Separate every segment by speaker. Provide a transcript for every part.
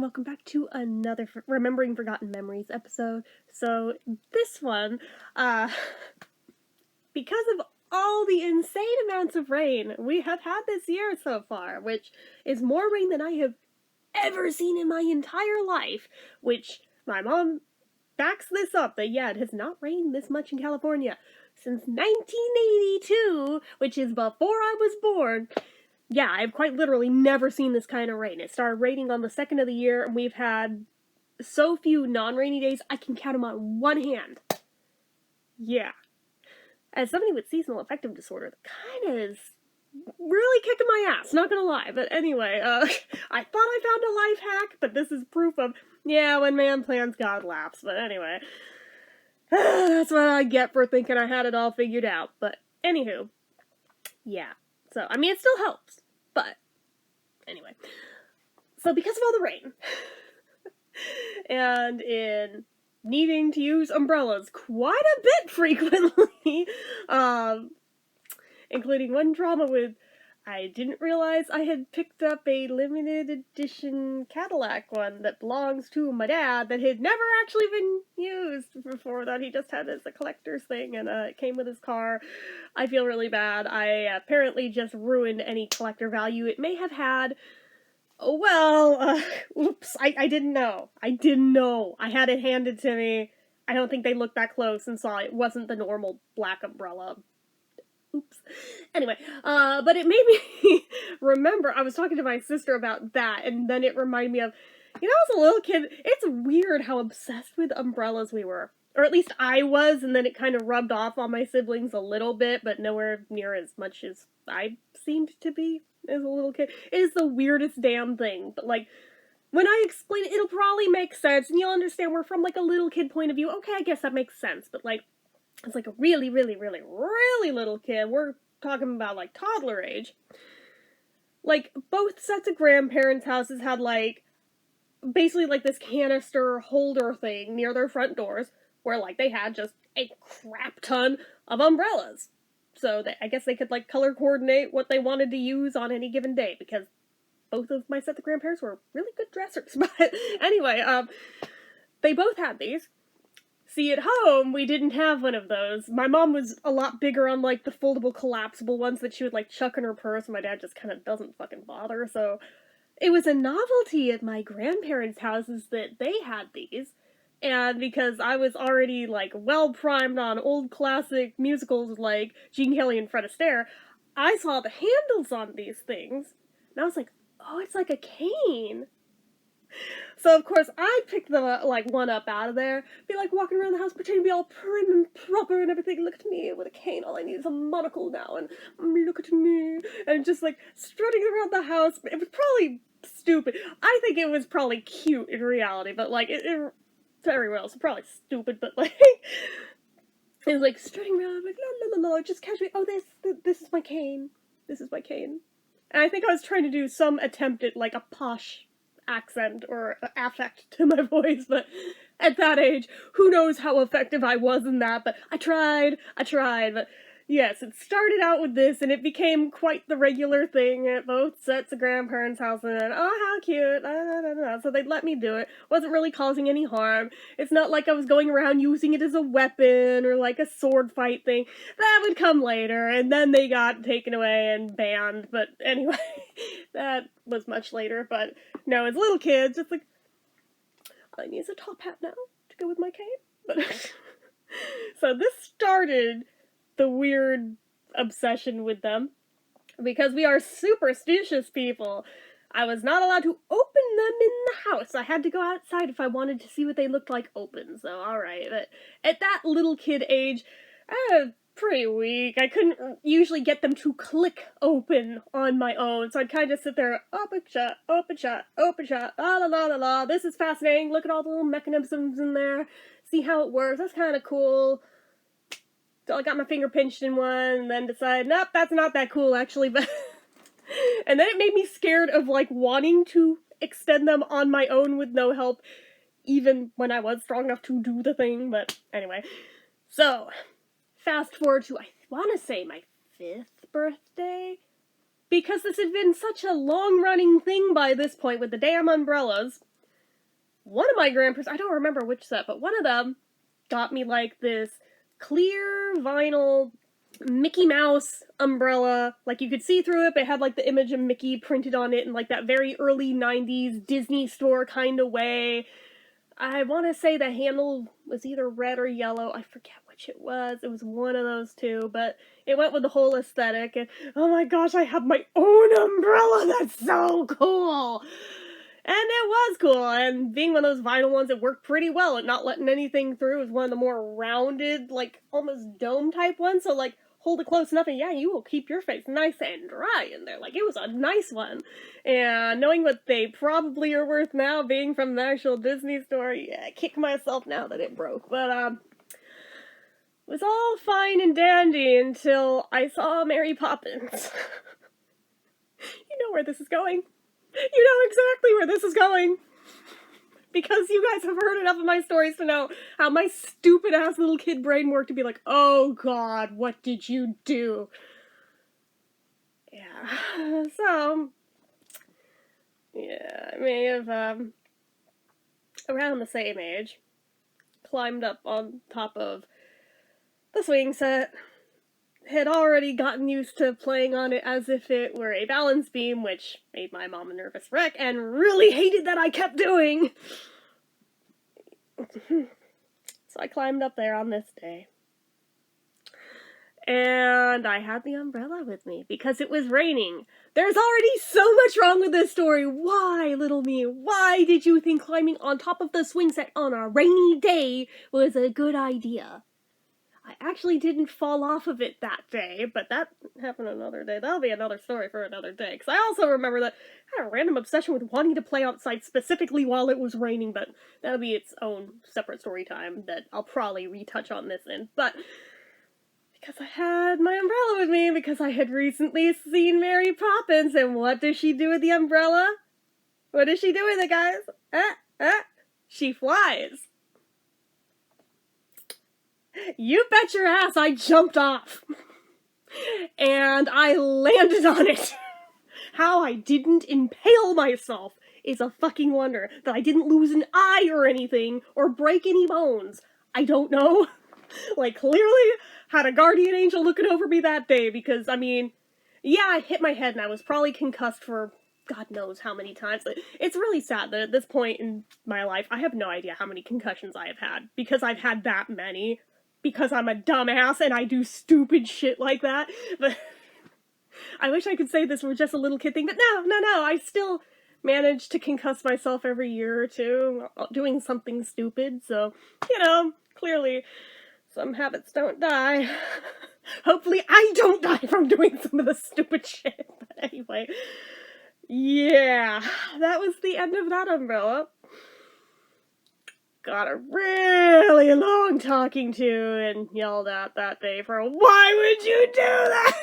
Speaker 1: welcome back to another Remembering Forgotten Memories episode. So, this one, because of all the insane amounts of rain we have had this year so far, which is more rain than I have ever seen in my entire life, which my mom backs this up, that yeah, it has not rained this much in California since 1982, which is before I was born. Yeah, I've quite literally never seen this kind of rain. It started raining on the second of the year, and we've had so few non-rainy days, I can count them on one hand. Yeah. As somebody with seasonal affective disorder, that kind of is really kicking my ass, not gonna lie. But anyway, I thought I found a life hack, but this is proof of, yeah, when man plans, God laughs. But anyway, that's what I get for thinking I had it all figured out. But anywho, yeah. So, I mean, it still helps, but anyway. So, because of all the rain, and in needing to use umbrellas quite a bit frequently, including one drama with, I didn't realize I had picked up a limited edition Cadillac one that belongs to my dad that had never actually been used before that. He just had it as a collector's thing, and it came with his car. I feel really bad. I apparently just ruined any collector value it may have had. Oh well, oops, I didn't know. I didn't know. I had it handed to me. I don't think they looked that close and saw it wasn't the normal black umbrella. Oops. Anyway, but it made me remember, I was talking to my sister about that, and then it reminded me of, you know, as a little kid, it's weird how obsessed with umbrellas we were. Or at least I was, and then it kind of rubbed off on my siblings a little bit, but nowhere near as much as I seemed to be as a little kid. It is the weirdest damn thing, but like, when I explain it, it'll probably make sense, and you'll understand we're from like a little kid point of view. Okay, I guess that makes sense, but like, it's like a really, really, really, really little kid. We're talking about, like, toddler age. Like, both sets of grandparents' houses had, like, basically, like, this canister holder thing near their front doors where, like, they had just a crap ton of umbrellas. So, I guess they could, like, color coordinate what they wanted to use on any given day, because both of my sets of grandparents were really good dressers. But anyway, they both had these. See, at home, we didn't have one of those. My mom was a lot bigger on, like, the foldable, collapsible ones that she would, like, chuck in her purse, and my dad just kind of doesn't fucking bother, so it was a novelty at my grandparents' houses that they had these, and because I was already, like, well-primed on old classic musicals like Gene Kelly and Fred Astaire, I saw the handles on these things, and I was like, oh, it's like a cane. So, of course, I picked the, like, one up out of there, be, like, walking around the house pretending to be all prim and proper and everything. Look at me with a cane, all I need is a monocle now, and look at me, and just, like, strutting around the house. It was probably stupid. I think it was probably cute in reality, but, like, it very well, so probably stupid, but, like, it was, like, strutting around, like, la la la la, just casually, oh, this is my cane. This is my cane. And I think I was trying to do some attempt at, like, a posh accent or affect to my voice, but at that age, who knows how effective I was in that, but I tried, but yes, it started out with this, and it became quite the regular thing at both sets of grandparents' houses, and oh, how cute, so they'd let me do it. Wasn't really causing any harm. It's not like I was going around using it as a weapon, or like a sword fight thing. That would come later, and then they got taken away and banned, but anyway, that was much later, but no, as little kids, it's like, I need a top hat now to go with my cane. But so this started the weird obsession with them, because we are superstitious people. I was not allowed to open them in the house. I had to go outside if I wanted to see what they looked like open, so alright. But at that little kid age, pretty weak. I couldn't usually get them to click open on my own, so I'd kind of sit there, open, shut, la la la la la, this is fascinating, look at all the little mechanisms in there, see how it works, that's kind of cool. So I got my finger pinched in one, and then decided, nope, that's not that cool, actually, but and then it made me scared of, like, wanting to extend them on my own with no help, even when I was strong enough to do the thing, but anyway. So, fast forward to, I want to say, my 5th birthday? Because this had been such a long-running thing by this point with the damn umbrellas. one of my grandparents, I don't remember which set, but one of them got me like this clear vinyl Mickey Mouse umbrella. Like you could see through it, but it had like the image of Mickey printed on it in like that very early 90s Disney store kind of way. I want to say the handle was either red or yellow. I forget which it was. It was one of those two, but it went with the whole aesthetic. And oh my gosh, I have my own umbrella. That's so cool. And it was cool. And being one of those vinyl ones, it worked pretty well at not letting anything through. It was one of the more rounded, like almost dome type ones. So like hold it close enough and yeah, you will keep your face nice and dry in there. Like, it was a nice one. And knowing what they probably are worth now, being from the actual Disney store, yeah, I kick myself now that it broke. But, it was all fine and dandy until I saw Mary Poppins. You know where this is going. You know exactly where this is going. Because you guys have heard enough of my stories to know how my stupid-ass little kid brain worked to be like, oh god, what did you do? Yeah, so, yeah, I may have, around the same age, climbed up on top of the swing set, had already gotten used to playing on it as if it were a balance beam, which made my mom a nervous wreck, and really hated that I kept doing. So I climbed up there on this day. And I had the umbrella with me because it was raining. There's already so much wrong with this story. Why, little me? Why did you think climbing on top of the swing set on a rainy day was a good idea? I actually didn't fall off of it that day, but that happened another day. That'll be another story for another day. Because I also remember that I had a random obsession with wanting to play outside specifically while it was raining, but that'll be its own separate story time that I'll probably retouch on this in. But because I had my umbrella with me, because I had recently seen Mary Poppins, and what does she do with the umbrella? What does she do with it, guys? She flies. You bet your ass I jumped off. And I landed on it. How I didn't impale myself is a fucking wonder. That I didn't lose an eye or anything, or break any bones. I don't know. Like, clearly had a guardian angel looking over me that day, because, I mean, yeah, I hit my head and I was probably concussed for God knows how many times. It's really sad that at this point in my life, I have no idea how many concussions I have had, because I've had that many. Because I'm a dumbass and I do stupid shit like that. But I wish I could say this were just a little kid thing, but no, I still manage to concuss myself every year or two doing something stupid, so, you know, clearly some habits don't die. Hopefully I don't die from doing some of the stupid shit, but anyway. Yeah, that was the end of that umbrella. Got a really long talking to and yelled at that day for, why would you do that?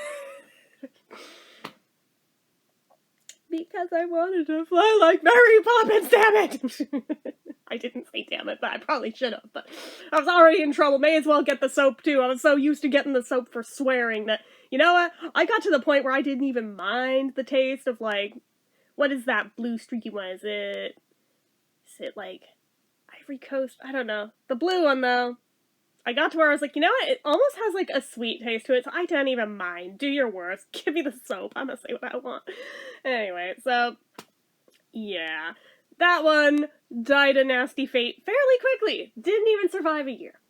Speaker 1: Because I wanted to fly like Mary Poppins, damn it! I didn't say damn it, but I probably should have, but I was already in trouble, may as well get the soap too. I was so used to getting the soap for swearing that, you know what, I got to the point where I didn't even mind the taste of, like, what is that blue streaky one, is it like Ivory Coast? I don't know. The blue one, though. I got to where I was like, you know what? It almost has, like, a sweet taste to it, so I don't even mind. Do your worst. Give me the soap. I'm gonna say what I want. Anyway, so, yeah. That one died a nasty fate fairly quickly. Didn't even survive a year.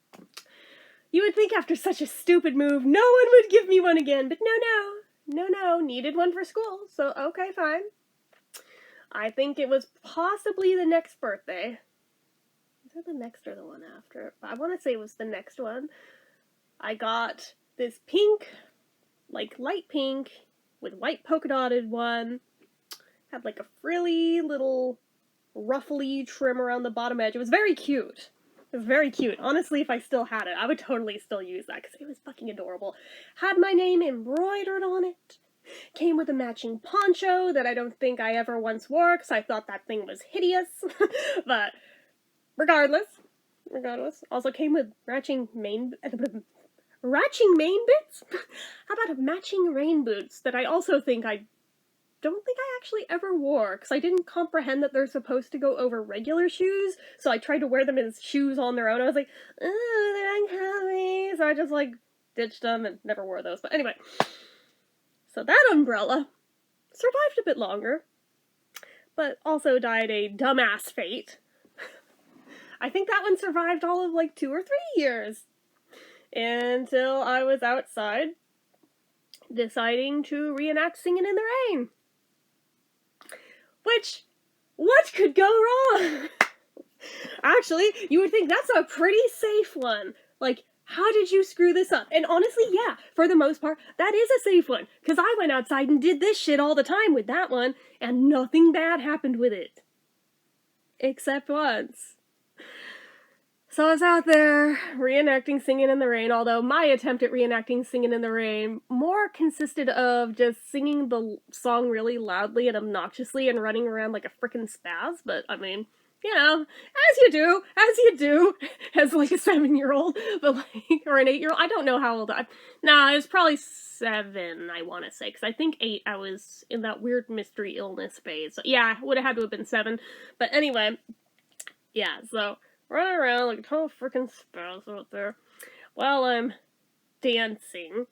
Speaker 1: You would think after such a stupid move, no one would give me one again, but no. Needed one for school, so okay, fine. I think it was possibly the next birthday. Is it the next or the one after? I want to say it was the next one. I got this pink, like light pink, with white polka dotted one. Had like a frilly little ruffly trim around the bottom edge. It was very cute. It was very cute. Honestly, if I still had it, I would totally still use that because it was fucking adorable. Had my name embroidered on it. Came with a matching poncho that I don't think I ever once wore because I thought that thing was hideous. But regardless. Also came with matching main bits? How about matching rain boots that I also think I don't think I actually ever wore, because I didn't comprehend that they're supposed to go over regular shoes, so I tried to wear them as shoes on their own. I was like, oh, they're uncomfy, so I just, like, ditched them and never wore those. But anyway, so that umbrella survived a bit longer, but also died a dumbass fate. I think that one survived all of, like, 2 or 3 years, until I was outside deciding to reenact Singing in the Rain. Which, what could go wrong? Actually, you would think that's a pretty safe one. Like, how did you screw this up? And honestly, yeah, for the most part, that is a safe one. Because I went outside and did this shit all the time with that one, and nothing bad happened with it. Except once. So I was out there reenacting Singing in the Rain, although my attempt at reenacting Singing in the Rain more consisted of just singing the song really loudly and obnoxiously and running around like a frickin' spaz, but I mean, you know, as you do, as like a 7-year-old, but like, or an 8-year-old, I don't know how old I was probably 7, I want to say, because I think 8, I was in that weird mystery illness phase, so yeah, would have had to have been 7, but anyway, yeah, so running around like a total freaking spouse out there while I'm dancing.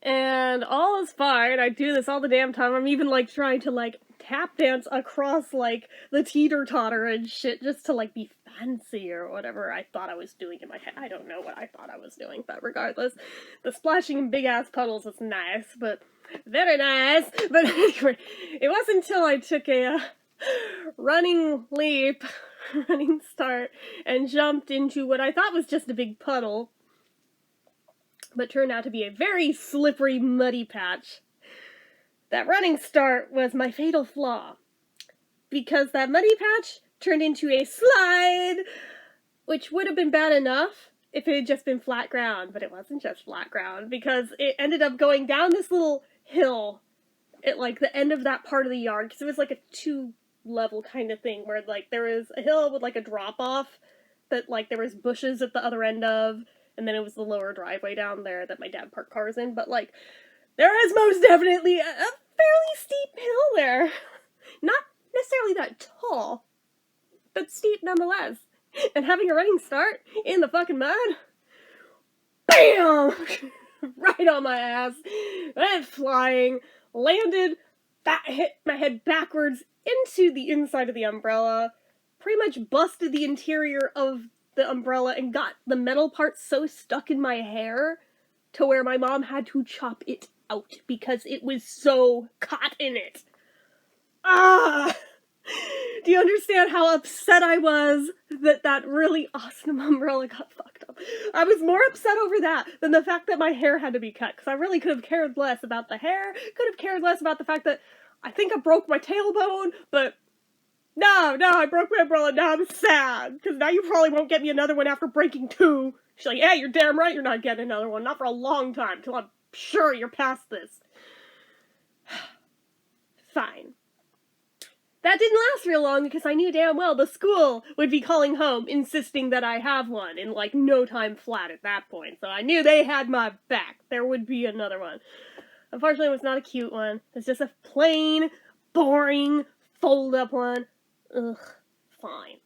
Speaker 1: And all is fine. I do this all the damn time. I'm even like trying to like tap dance across like the teeter-totter and shit just to like be fancy or whatever I thought I was doing in my head. I don't know what I thought I was doing, but regardless, the splashing in big ass puddles was nice, but very nice. But anyway, it wasn't until I took a running leap, running start, and jumped into what I thought was just a big puddle, but turned out to be a very slippery, muddy patch. That running start was my fatal flaw, because that muddy patch turned into a slide, which would have been bad enough if it had just been flat ground, but it wasn't just flat ground, because it ended up going down this little hill at, like, the end of that part of the yard, because it was, like, a 2-level kind of thing, where, like, there was a hill with, like, a drop-off that, like, there was bushes at the other end of, and then it was the lower driveway down there that my dad parked cars in, but, like, there is most definitely a fairly steep hill there. Not necessarily that tall, but steep nonetheless. And having a running start in the fucking mud, BAM! Right on my ass, went flying, landed, hit my head backwards into the inside of the umbrella, pretty much busted the interior of the umbrella and got the metal part so stuck in my hair to where my mom had to chop it out because it was so caught in it. Ah! Do you understand how upset I was that that really awesome umbrella got fucked up? I was more upset over that than the fact that my hair had to be cut, because I really could have cared less about the hair, could have cared less about the fact that I think I broke my tailbone, but no, I broke my umbrella, now I'm sad, because now you probably won't get me another one after breaking 2. She's like, yeah, you're damn right you're not getting another one, not for a long time, till I'm sure you're past this. Fine. That didn't last real long because I knew damn well the school would be calling home insisting that I have one in like no time flat at that point. So I knew they had my back. There would be another one. Unfortunately, it was not a cute one. It's just a plain, boring, fold-up one. Ugh. Fine.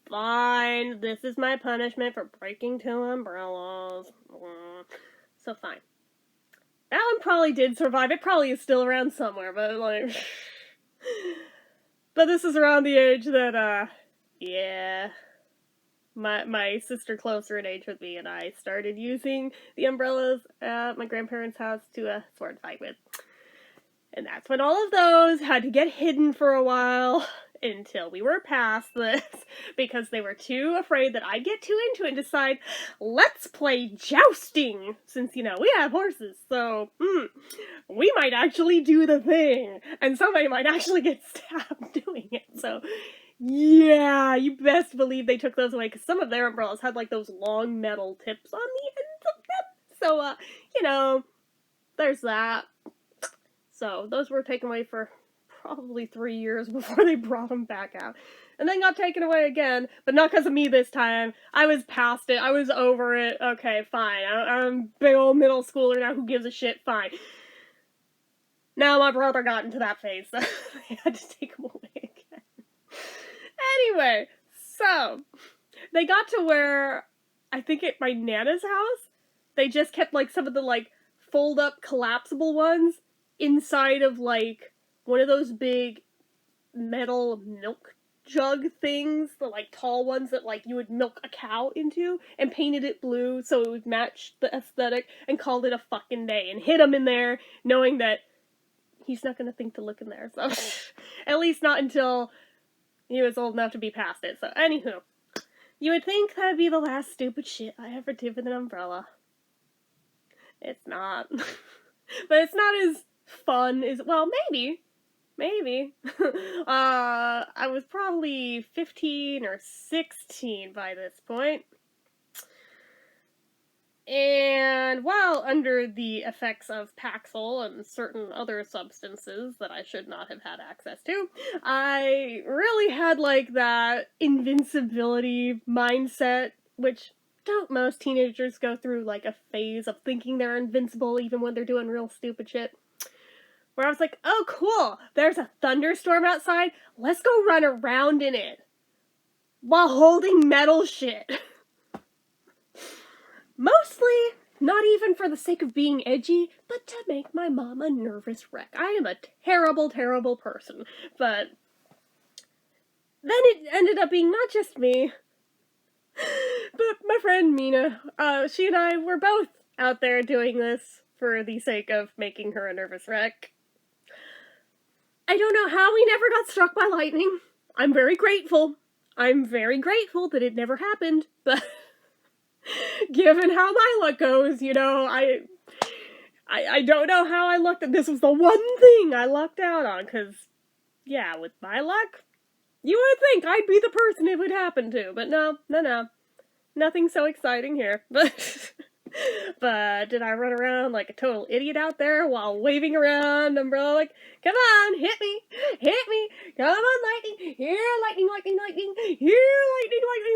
Speaker 1: Fine. This is my punishment for breaking 2 umbrellas. So fine. That one probably did survive. It probably is still around somewhere, but like... But this is around the age that, yeah, my sister closer in age with me and I started using the umbrellas at my grandparents' house to, sword fight with. And that's when all of those had to get hidden for a while until we were past this, because they were too afraid that I'd get too into it and decide, let's play jousting, since, you know, we have horses, so, we might actually do the thing, and somebody might actually get stabbed doing it, so, yeah, you best believe they took those away, because some of their umbrellas had, like, those long metal tips on the ends of them, so, you know, there's that. So, those were taken away for probably 3 years before they brought them back out. And then got taken away again, but not because of me this time. I was past it. I was over it. Okay, fine. I'm a big old middle schooler now. Who gives a shit? Fine. Now my brother got into that phase, so they had to take him away again. Anyway, so they got to where, I think at my Nana's house, they just kept, like, some of the, like, fold-up collapsible ones inside of, like, one of those big metal milk jug things, the, like, tall ones that, like, you would milk a cow into, and painted it blue so it would match the aesthetic, and called it a fucking day, and hid him in there, knowing that he's not gonna think to look in there, so at least not until he was old enough to be past it. So, anywho, you would think that'd be the last stupid shit I ever did with an umbrella. It's not. But it's not as fun as, well, maybe. I was probably 15 or 16 by this point. And while under the effects of Paxil and certain other substances that I should not have had access to, I really had, like, that invincibility mindset, which don't most teenagers go through, like, a phase of thinking they're invincible even when they're doing real stupid shit? Where I was like, oh cool, there's a thunderstorm outside, let's go run around in it. While holding metal shit. Mostly, not even for the sake of being edgy, but to make my mom a nervous wreck. I am a terrible, terrible person. But then it ended up being not just me, but my friend Mina. She and I were both out there doing this for the sake of making her a nervous wreck. I don't know how we never got struck by lightning. I'm very grateful. I'm very grateful that it never happened, but given how my luck goes, you know, I don't know how I lucked. This was the one thing I lucked out on, because, yeah, with my luck, you would think I'd be the person it would happen to, but no. Nothing so exciting here. But did I run around like a total idiot out there while waving around umbrella like, come on, hit me, come on, lightning, here, lightning, here,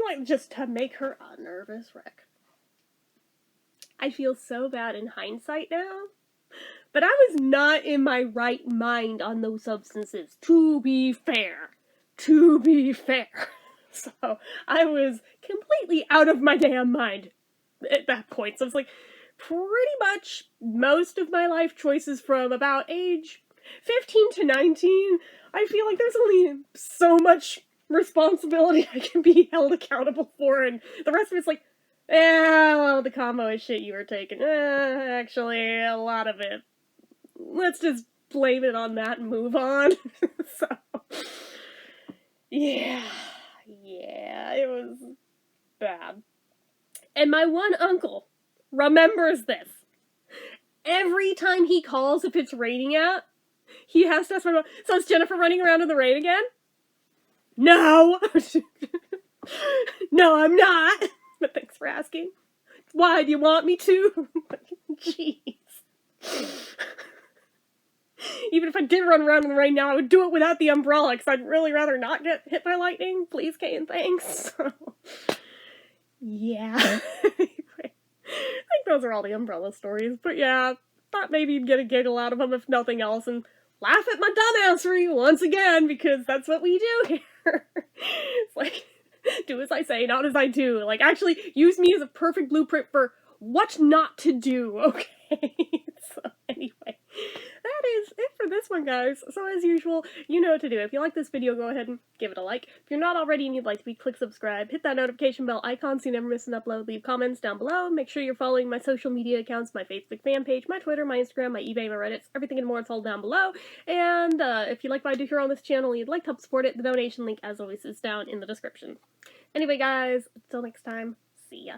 Speaker 1: lightning, just to make her a nervous wreck. I feel so bad in hindsight now, but I was not in my right mind on those substances, to be fair. So, I was completely out of my damn mind at that point. So it's like, pretty much most of my life choices from about age 15 to 19, I feel like there's only so much responsibility I can be held accountable for, and the rest of it's like, well, the combo of shit you were taking, actually, a lot of it, let's just blame it on that and move on. So, yeah, it was bad. And my one uncle remembers this. Every time he calls, if it's raining out, he has to ask my mom, so is Jennifer running around in the rain again? No! No, I'm not! But thanks for asking. Why, do you want me to? Jeez. Even if I did run around in the rain now, I would do it without the umbrella, because I'd really rather not get hit by lightning. Please, Kay, and thanks. So, yeah. Anyway, I think those are all the umbrella stories. But yeah, thought maybe you'd get a giggle out of them if nothing else, and laugh at my dumbassery once again, because that's what we do here. It's like, do as I say, not as I do. Like, actually, use me as a perfect blueprint for what not to do, okay? So, anyway, that is it for this one, guys. So, as usual, you know what to do. If you like this video, go ahead and give it a like. If you're not already and you'd like to be, click subscribe. Hit that notification bell icon so you never miss an upload. Leave comments down below. Make sure you're following my social media accounts, my Facebook fan page, my Twitter, my Instagram, my eBay, my Reddits, everything and more. It's all down below. And if you like what I do here on this channel and you'd like to help support it, the donation link, as always, is down in the description. Anyway, guys, until next time, see ya.